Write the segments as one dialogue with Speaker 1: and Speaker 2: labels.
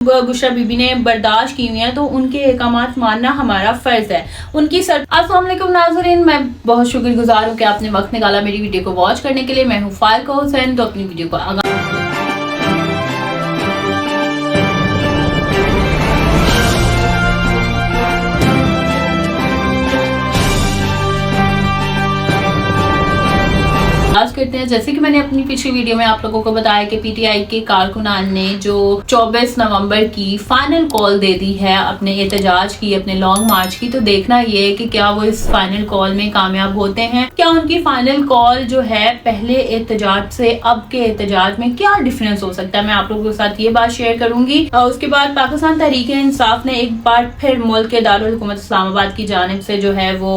Speaker 1: बुशरा बीबी ने बर्दाश्त की हुई हैं, तो उनके अहकामात मानना हमारा फर्ज है। उनकी अस्सलाम वालेकुम नाज़रीन, मैं बहुत शुक्रगुजार हूँ कि आपने वक्त निकाला मेरी वीडियो को वॉच करने के लिए। मैं हूँ फारिका हुसैन। तो अपनी वीडियो को करते हैं। जैसे कि मैंने अपनी पिछली वीडियो में आप लोगों को बताया कि पीटीआई के कारकुनान ने जो 24 नवंबर की फाइनल कॉल दे दी है अपने एहतजाज की, अपने लॉन्ग मार्च की, तो देखना ये है कि क्या वो इस फाइनल कॉल में कामयाब होते हैं। क्या उनकी फाइनल कॉल जो है पहले एहतजाज से अब के एहतजाज में क्या डिफरेंस हो सकता है, मैं आप लोगों के साथ ये बात शेयर करूंगी। उसके बाद पाकिस्तान तहरीक इंसाफ ने एक बार फिर मुल्क के दारुल हुकूमत इस्लामाबाद की जानिब से जो है वो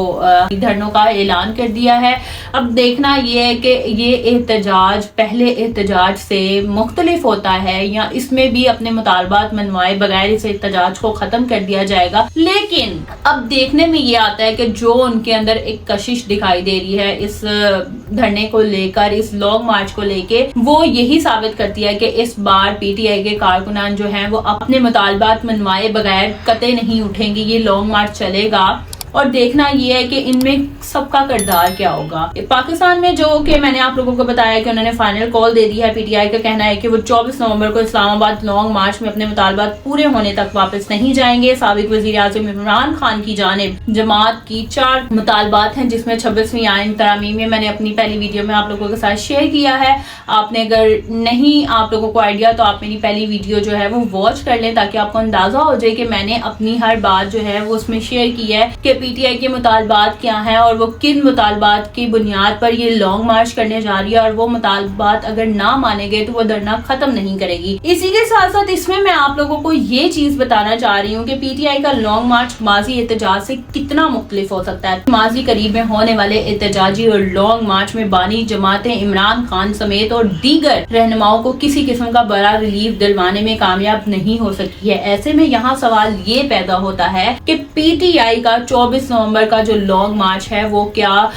Speaker 1: धरनों का ऐलान कर दिया है। अब देखना ये है कि ये एहतजाज पहले एहतजाज से मुख्तलिफ होता है या इसमें भी अपने मुतालबात मनवाए बगैर इस एहतजाज को खत्म कर दिया जाएगा। लेकिन अब देखने में ये आता है कि जो उनके अंदर एक कशिश दिखाई दे रही है इस धरने को लेकर, इस लॉन्ग मार्च को लेके, वो यही साबित करती है कि इस बार पीटीआई के कारकुनान जो हैं वो अपने मुतालबात मनवाए बगैर कतई नहीं उठेंगे। ये लॉन्ग मार्च चलेगा और देखना ये है कि इनमें सबका किरदार क्या होगा। पाकिस्तान में जो कि मैंने आप लोगों को बताया कि उन्होंने फाइनल कॉल दे दी है। पीटीआई का कहना है कि वो 24 नवंबर को इस्लामाबाद लॉन्ग मार्च में अपने मुतालबात पूरे होने तक वापस नहीं जाएंगे। साबिक वजीर आज़म इमरान खान की जानिब जमात की 4 मुतालबात हैं, जिसमें 26वीं आइन तरामीम में मैंने अपनी पहली वीडियो में आप लोगों के साथ शेयर किया है। आपने अगर नहीं आप लोगों को आइडिया तो आप मेरी पहली वीडियो जो है वो वॉच कर लें ताकि आपको अंदाजा हो जाए कि मैंने अपनी हर बात जो है वो उसमें शेयर की है कि पीटीआई के मुतालबात क्या हैं और वो किन मुतालबात की बुनियाद पर ये लॉन्ग मार्च करने जा रही है, और वो मुतालबात अगर ना माने गए तो वो धरना खत्म नहीं करेगी। इसी के साथ साथ इसमें मैं आप लोगों को ये चीज बताना चाह रही हूँ कि पीटीआई का लॉन्ग मार्च माजी एहतजाज से कितना मुख्तलिफ हो सकता है। माजी करीब में होने वाले एहतजाजी और लॉन्ग मार्च में बानी जमातें इमरान खान समेत और दीगर रहनुमाओं को किसी किस्म का बड़ा रिलीफ दिलवाने में कामयाब नहीं हो सकी है। ऐसे में यहाँ सवाल ये पैदा होता है कि पीटीआई का 24 नवंबर का जो लॉन्ग मार्च है वो क्या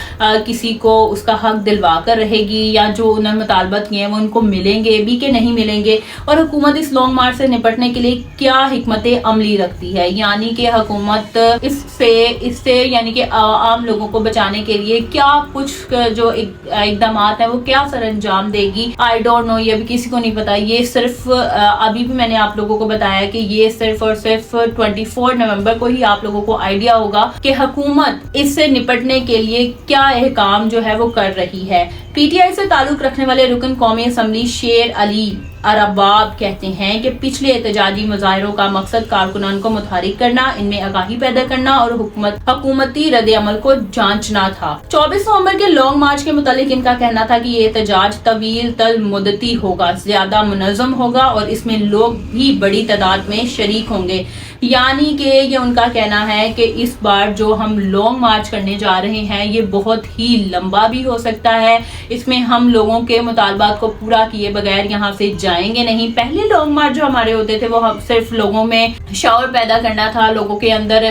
Speaker 1: किसी को उसका हक दिलवा कर रहेगी, या जो उन्होंने मुतालबत किए हैं वो उनको मिलेंगे भी कि नहीं मिलेंगे, और हुकूमत इस लॉन्ग मार्च से निपटने के लिए क्या हिकमत अमली रखती है, यानी कि हुकूमत इससे यानी कि आम लोगों को बचाने के लिए क्या कुछ जो इकदाम है वो क्या सर अंजाम देगी। आई डोंट नो, ये अभी किसी को नहीं पता। ये सिर्फ अभी भी मैंने आप लोगों को बताया कि ये सिर्फ और सिर्फ 24 नवंबर को ही आप लोगों को आइडिया होगा कि हुकूमत इससे निपटने के लिए क्या अहकाम जो है वो कर रही है। पीटीआई से ताल्लुक रखने वाले रुकन कौमी असम्बली शेर अली अरबाब कहते हैं कि पिछले एहतजाजी मुजाहिरों का मकसद कारकुनान को मुतहरिक करना, इनमें आगाही पैदा करना और हुकूमती रद्द अमल को जांचना था। 24 नवंबर के लॉन्ग मार्च के मुतालिक इनका कहना था कि ये एहतजाज तवील तल मुद्दती होगा, ज्यादा मुनज़्ज़म होगा और इसमें लोग भी बड़ी तादाद में शरीक होंगे। यानी कि ये उनका कहना है कि इस बार जो हम लॉन्ग मार्च करने जा रहे हैं ये बहुत ही लंबा भी हो सकता है। इसमें हम लोगों के मुतालबात को पूरा किए बगैर यहाँ से जाएंगे नहीं। पहले लॉन्ग मार्च जो हमारे होते थे वो हम सिर्फ लोगों में शौर पैदा करना था, लोगों के अंदर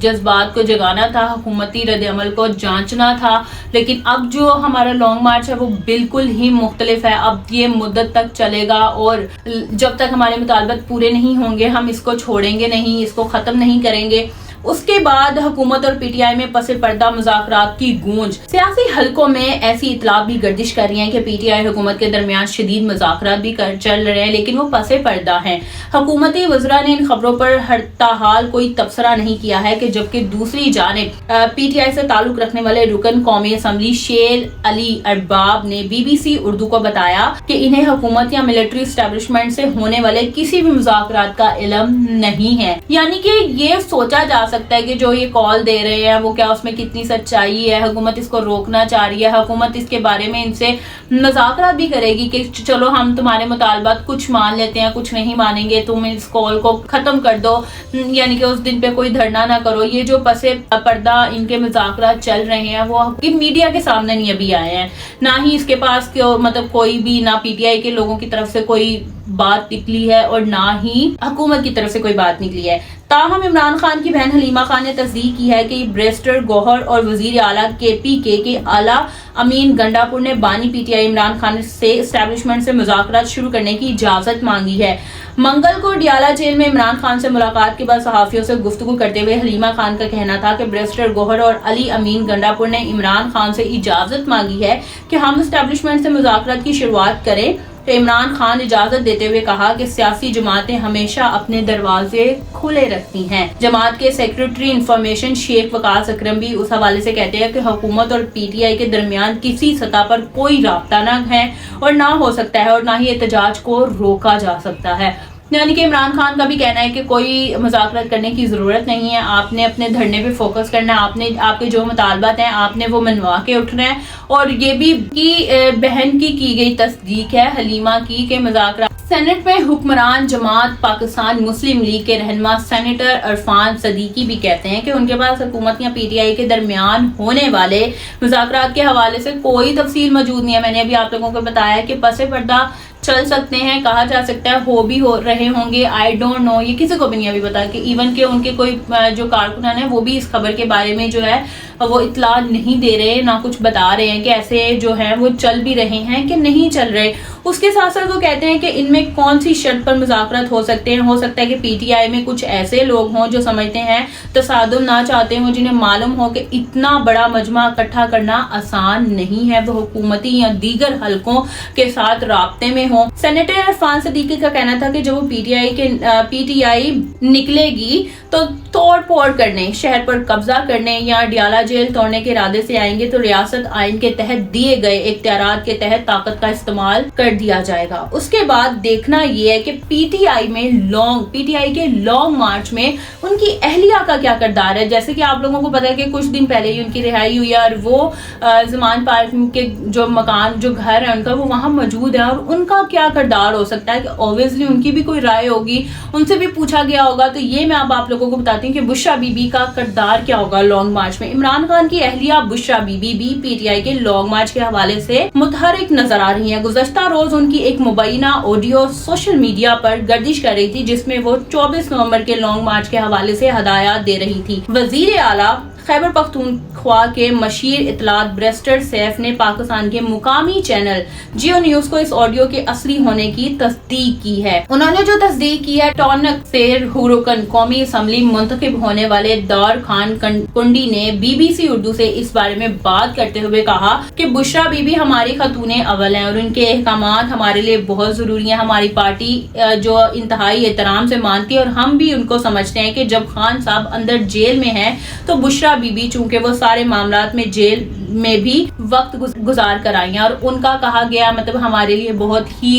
Speaker 1: जज्बात को जगाना था, हुकूमती रद्द अमल को जांचना था। लेकिन अब जो हमारा लॉन्ग मार्च है वो बिल्कुल ही मुख्तलिफ है। अब ये मुद्दत तक चलेगा और जब तक हमारे मुतालबात पूरे नहीं होंगे हम इसको छोड़ेंगे नहीं, इसको खत्म नहीं करेंगे। उसके बाद हुकूमत और पीटीआई में पसे पर्दा मुज़ाकरात की गूंज। सियासी हलकों में ऐसी इतलात भी गर्दिश कर रही हैं कि पीटीआई हुकूमत के दरमियान शदीद मुज़ाकरात भी चल रहे हैं, लेकिन वो पसे पर्दा हैं। हुकूमती वज़रा ने इन खबरों पर हरताहाल कोई तबसरा नहीं किया है कि जबकि दूसरी जानिब पीटीआई से ताल्लुक रखने वाले रुकन कौमी असम्बली शेर अली अरबाब ने BBC उर्दू को बताया कि इन्हें हुकूमत या मिलिट्री एस्टेब्लिशमेंट से होने वाले किसी भी मुज़ाकरात का इल्म नहीं है। यानी कि ये सोचा जा सकता है कि जो ये कॉल दे रहे हैं वो क्या उसमें कितनी सच्चाई है, हुकूमत इसको रोकना चाह रही है, हुकूमत इसके बारे में इनसे मुज़ाकरात भी करेगी कि चलो हम तुम्हारे मुतालबात कुछ मान लेते हैं, कुछ नहीं मानेंगे, तुम इस कॉल को खत्म कर दो, यानी कि उस दिन पे कोई धरना ना करो। ये जो पसे पर्दा इनके मुज़ाकरात चल रहे हैं वो मीडिया के सामने नहीं अभी आए हैं, ना ही इसके पास मतलब कोई भी, ना पीटीआई के लोगों की तरफ से कोई बात निकली है और ना ही हुकूमत की तरफ से कोई बात निकली है। ताहम इमरान खान की बहन हलीमा खान ने तस्दीक की है कि बैरिस्टर गौहर और वजीर आला KPK के आला अमीन गंडापुर ने बानी PTI इमरान खान से एस्टेब्लिशमेंट से मुज़ाकरात शुरू करने की इजाज़त मांगी है। मंगल को डियाला जेल में इमरान खान से मुलाकात के बाद सहाफ़ियों से गुफ्तगू करते हुए हलीमा खान का कहना था कि बैरिस्टर गौहर और अली अमीन गंडापुर ने इमरान खान से इजाज़त मांगी है कि हम एस्टेब्लिशमेंट से मुज़ाकरात की शुरुआत करें। तो इमरान खान इजाजत देते हुए कहा कि सियासी जमातें हमेशा अपने दरवाजे खुले रखती हैं। जमात के सेक्रेटरी इंफॉर्मेशन शेख वकास अकरम भी उस हवाले से कहते हैं कि हुकूमत और PTI के दरमियान किसी सतह पर कोई राब्ता न है और ना हो सकता है और ना ही एहतजाज को रोका जा सकता है। यानी कि इमरान खान का भी कहना है कि कोई मुज़ाकरात करने की ज़रूरत नहीं है, आपने अपने धरने पे फोकस करना है, आपने आपके जो मुतालबात हैं आपने वो मनवा के उठना है। और ये भी की बहन की गई तस्दीक है हलीमा की के मुज़ाकरात सेनेट में हुक्मरान जमात पाकिस्तान मुस्लिम लीग के रहनुमा सेनेटर इरफान सदीकी भी कहते हैं कि उनके पास हुकूमत या PTI के दरमियान होने वाले मुज़ाकरात के हवाले से कोई तफसील मौजूद नहीं है। मैंने अभी आप लोगों को बताया कि पसे पर्दा चल सकते हैं, कहा जा सकता है हो भी हो रहे होंगे, आई डोंट नो, ये किसी को भी नहीं अभी पता कि इवन के उनके कोई जो कारकुनान है वो भी इस खबर के बारे में जो है वो इतला नहीं दे रहे, ना कुछ बता रहे हैं कि ऐसे जो है वो चल भी रहे हैं कि नहीं चल रहे। उसके साथ साथ वो कहते हैं कि इनमें कौन सी शर्त पर मुज़ाकरात हो सकते हैं। हो सकता है कि PTI में कुछ ऐसे लोग हों जो समझते हैं तसादुम ना चाहते हों, जिन्हें मालूम हो कि इतना बड़ा मजमा इकट्ठा करना आसान नहीं है, वो हुकूमती या दीगर हलकों के साथ राब्ते में हो। सेनेटर इरफान सदीकी का कहना था कि जब वो PTI निकलेगी तो तोड़ फोड़ करने, शहर पर कब्जा करने या डियाला जेल तोड़ने के इरादे से आएंगे तो रियासत आइन के तहत दिए गए इख्तियारात के तहत ताकत का इस्तेमाल कर दिया जाएगा। उसके बाद देखना यह है कि PTI के लॉन्ग मार्च में उनकी अहलिया का क्या किरदार है। जैसे कि आप लोगों को पता है कि कुछ दिन पहले ही उनकी रिहाई हुई है और वो ज़मान पार्क के जो मकान जो घर है उनका वो वहां मौजूद है और उनका क्या किरदार हो सकता है कि ऑब्वियसली उनकी भी कोई राय होगी, उनसे भी पूछा गया होगा। तो ये मैं अब आप लोगों को बताती हूँ कि बुशरा बीबी का किरदार क्या होगा लॉन्ग मार्च में। इमरान खान की अहलिया बुशरा बीबी भी PTI के लॉन्ग मार्च के हवाले से मुतहरिक नजर आ रही है। गुज़श्ता रोज उनकी एक मुबैना ऑडियो सोशल मीडिया पर गर्दिश कर रही थी जिसमें वो 24 नवंबर के लॉन्ग मार्च के हवाले से हदायत दे रही थी। वजीर आला खैबर पख्तूनख्वा के मशीर इतलात बैरिस्टर सैफ ने पाकिस्तान के मुकामी चैनल जियो न्यूज को इस ऑडियो के असली होने की तस्दीक की है। उन्होंने जो तस्दीक की है, टॉनक से रुकन कौमी असम्बली मुंतखब होने वाले दौर खान कुंडी ने BBC उर्दू से इस बारे में बात करते हुए कहा कि बुशरा बीबी हमारी खतूने अव्वल हैं और उनके अहकामात हमारे लिए बहुत जरूरी हैं। हमारी पार्टी जो इंतहाई एहतराम से मानती है और हम भी उनको समझते हैं कि जब खान साहब अंदर जेल में हैं तो बुशरा बीबी चूंकि वो सारे मामलात में जेल में भी वक्त गुजार कर आई हैं और उनका कहा गया मतलब हमारे लिए बहुत ही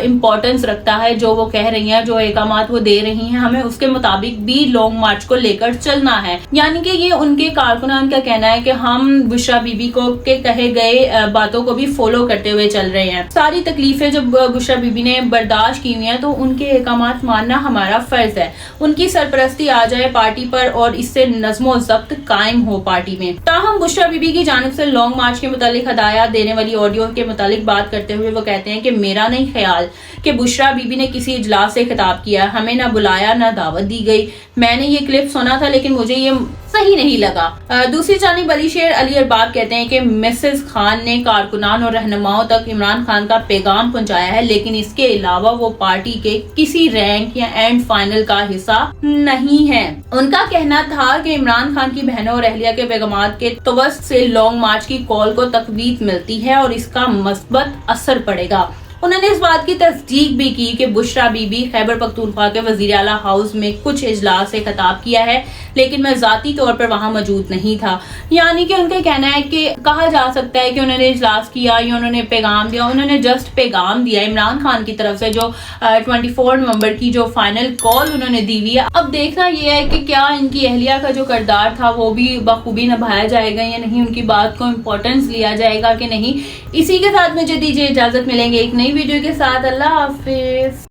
Speaker 1: इम्पोर्टेंस रखता है जो वो कह रही हैं, जो अहकामात वो दे रही हैं, हमें उसके मुताबिक भी लॉन्ग मार्च को लेकर चलना है। यानी कि ये उनके कारकुनान का कहना है कि हम बुशरा बीबी को के कहे गए बातों को भी फॉलो करते हुए चल रहे हैं। सारी तकलीफें जब बुशरा बीबी ने बर्दाश्त की हुई हैं तो उनके अहकामात मानना हमारा फर्ज है। उनकी सरपरस्ती आ जाए पार्टी पर और इससे नज़्मो ज़ब्त कायम हो पार्टी में। ताहम बुशरा बीबी की जानिब से लॉन्ग मार्च के मुतालिक हदायत देने वाली ऑडियो के मुतालिक बात करते हुए वो कहते हैं कि मेरा नहीं ख्याल कि बुशरा बीबी ने किसी इजलास से खिताब किया, हमें ना बुलाया ना दावत दी गई। मैंने ये क्लिप सुना था लेकिन मुझे ये सही नहीं लगा। दूसरी जानिब अली शेर अली अरबाब कहते हैं कि मिसेस खान ने कारकुनान और रहनुमाओं तक इमरान खान का पैगाम पहुंचाया है लेकिन इसके अलावा वो पार्टी के किसी रैंक या एंड फाइनल का हिस्सा नहीं है। उनका कहना था कि इमरान खान की बहनों और अहलिया के पैगामात के तवस्त से लॉन्ग मार्च की कॉल को तकवीत मिलती है और इसका मस्बत असर पड़ेगा। उन्होंने इस बात की तस्दीक भी की कि बुशरा बीबी खैबर पख्तूनख्वा के वजीर आला हाउस में कुछ इजलास से खिताब किया है लेकिन मैं जाती तौर पर वहां मौजूद नहीं था। यानी कि उनका कहना है कि कहा जा सकता है कि उन्होंने इजलास किया या उन्होंने पैगाम दिया, उन्होंने जस्ट पैगाम दिया इमरान खान की तरफ से जो 24 नवंबर की जो फाइनल कॉल उन्होंने दी हुई है। अब देखना यह है कि क्या इनकी अहलिया का जो किरदार था वो भी बखूबी निभाया जाएगा या नहीं, उनकी बात को इम्पोर्टेंस लिया जाएगा कि नहीं। इसी के साथ मुझे दीजिए इजाजत, मिलेंगे एक नई वीडियो के साथ। अल्लाह हाफिज।